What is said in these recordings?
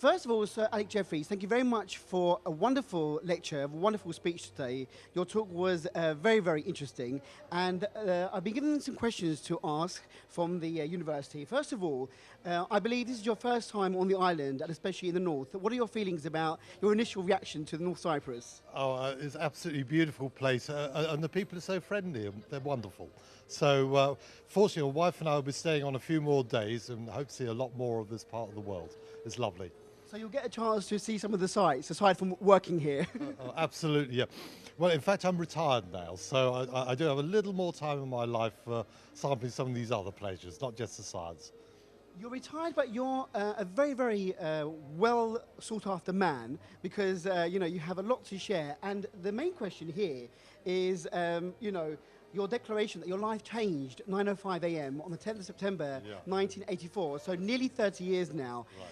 First of all, Sir Alec Jeffrey, thank you very much for a wonderful lecture, a wonderful speech today. Your talk was very, very interesting. And I've been given some questions to ask from the university. First of all, I believe this is your first time on the island, and especially in the north. What are your feelings about your initial reaction to the North Cyprus? Oh, it's an absolutely beautiful place, and the people are so friendly, and they're wonderful. So, fortunately, my wife and I will be staying on a few more days, and hope to see a lot more of this part of the world. It's lovely. So you'll get a chance to see some of the sites, aside from working here. Absolutely, yeah. Well, in fact, I'm retired now, so I do have a little more time in my life for sampling some of these other pleasures, not just the science. You're retired, but you're a very, very well sought after man because you have a lot to share. And the main question here is, your declaration that your life changed at 9:05 a.m. on the 10th of September, 1984. So nearly 30 years now. Right.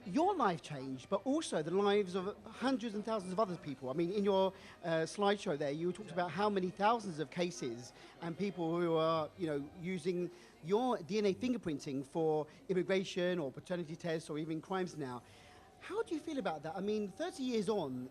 Your life changed, but also the lives of hundreds and thousands of other people. I mean, in your slideshow there, you talked about how many thousands of cases and people who are, using your DNA fingerprinting for immigration or paternity tests or even crimes now. How do you feel about that? I mean, 30 years on,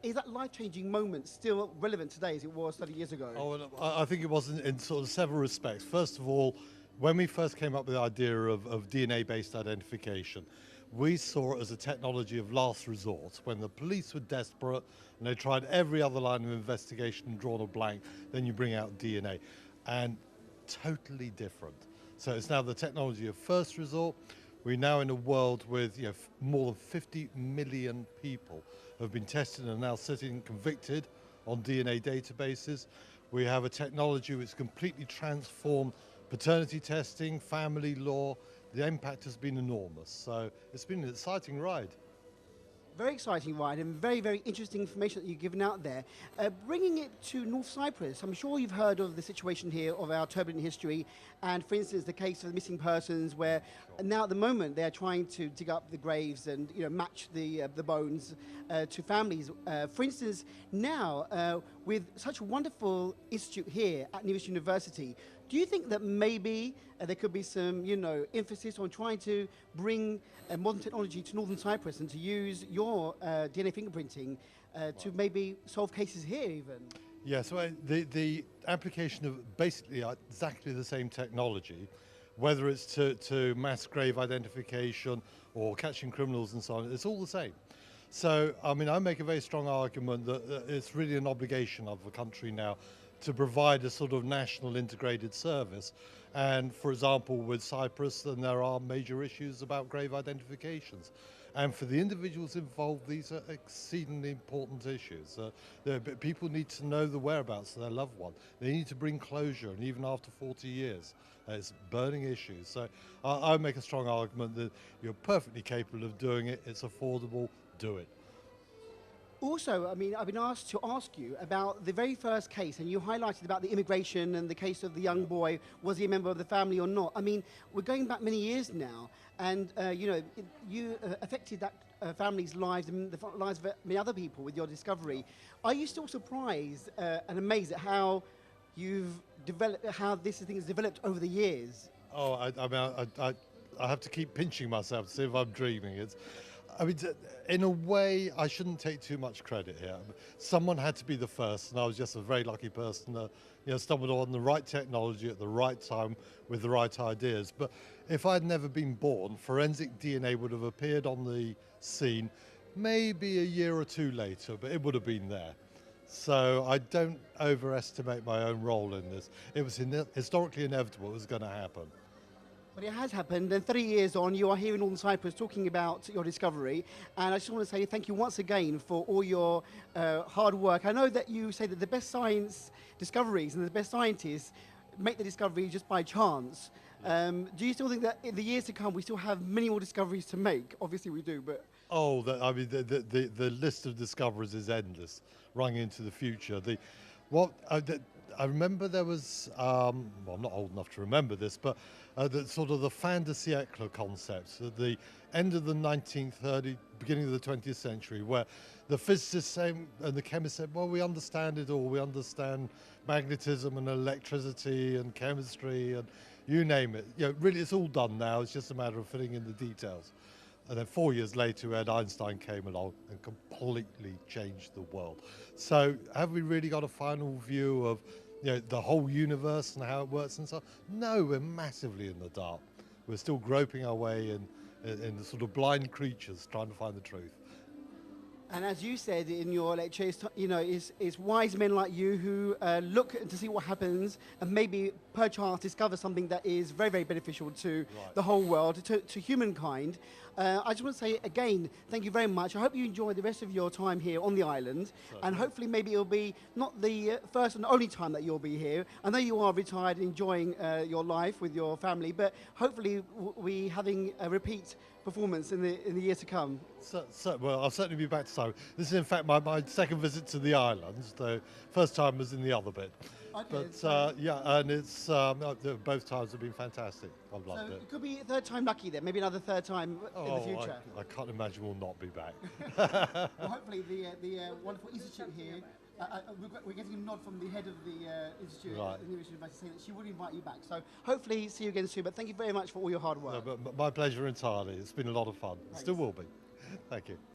is that life-changing moment still relevant today as it was 30 years ago? Oh, well, I think it was in sort of several respects. First of all, when we first came up with the idea of DNA-based identification, we saw it as a technology of last resort. When the police were desperate and they tried every other line of investigation and drawn a blank, then you bring out DNA. And totally different. So it's now the technology of first resort. We're now in a world with more than 50 million people who have been tested and are now sitting convicted on DNA databases. We have a technology which completely transformed paternity testing, family law. The impact has been enormous. So it's been an exciting ride. Very exciting ride and very, very interesting information that you've given out there. Bringing it to North Cyprus, I'm sure you've heard of the situation here of our turbulent history and, for instance, the case of the missing persons where now at the moment they're trying to dig up the graves and match the bones to families. For instance, now with such a wonderful institute here at University, do you think that maybe there could be some, emphasis on trying to bring modern technology to Northern Cyprus and to use your DNA fingerprinting to maybe solve cases here even? Yeah, so the application of basically exactly the same technology, whether it's to mass grave identification or catching criminals and so on, it's all the same. So, I mean, I make a very strong argument that it's really an obligation of the country now to provide a sort of national integrated service. And for example, with Cyprus, then there are major issues about grave identifications. And for the individuals involved, these are exceedingly important issues. People need to know the whereabouts of their loved one. They need to bring closure, and even after 40 years, it's burning issues. So I make a strong argument that you're perfectly capable of doing it, it's affordable, do it. Also, I mean, I've been asked to ask you about the very first case, and you highlighted about the immigration and the case of the young boy, was he a member of the family or not? I mean, we're going back many years now, and, you affected that family's lives and the lives of many other people with your discovery. Are you still surprised and amazed at how you've developed, how this thing has developed over the years? Oh, I have to keep pinching myself to see if I'm dreaming. I mean, in a way, I shouldn't take too much credit here. Someone had to be the first, and I was just a very lucky person to stumbled on the right technology at the right time with the right ideas. But if I'd never been born, forensic DNA would have appeared on the scene maybe a year or two later, but it would have been there. So I don't overestimate my own role in this. It was historically inevitable it was going to happen. But it has happened, and 3 years on, you are here in Northern Cyprus talking about your discovery, and I just want to say thank you once again for all your hard work. I know that you say that the best science discoveries and the best scientists make the discovery just by chance. Do you still think that in the years to come we still have many more discoveries to make? Obviously we do, but... Oh, the list of discoveries is endless, running into the future. I remember there was, well, I'm not old enough to remember this, but the sort of the fin de siècle concept at the end of the 19th, beginning of the 20th century, where the physicists and the chemists said, well, we understand it all. We understand magnetism and electricity and chemistry and you name it. Really, it's all done now. It's just a matter of filling in the details. And then 4 years later, we had Einstein came along and completely changed the world. So have we really got a final view of the whole universe and how it works and so on? No, we're massively in the dark. We're still groping our way in the sort of blind creatures trying to find the truth. And as you said in your lecture, it's wise men like you who look to see what happens and maybe perchance discover something that is very, very beneficial to the whole world, to humankind. I just want to say again, thank you very much. I hope you enjoy the rest of your time here on the island. And hopefully maybe it'll be not the first and only time that you'll be here. I know you are retired, enjoying your life with your family, but hopefully we having a repeat performance in the years to come. Well, I'll certainly be back to Cyprus. This is in fact my second visit to the islands. The first time was in the other bit. Okay, But yeah, and it's both times have been fantastic. I've loved it. It could be a third time lucky then, maybe another third time in the future. I can't imagine we'll not be back. Well, hopefully the wonderful institute here, we're getting a nod from the head of the institute at the University of saying that she would invite you back. So hopefully see you again soon. But thank you very much for all your hard work. No, but my pleasure entirely. It's been a lot of fun. It still will be. Thank you.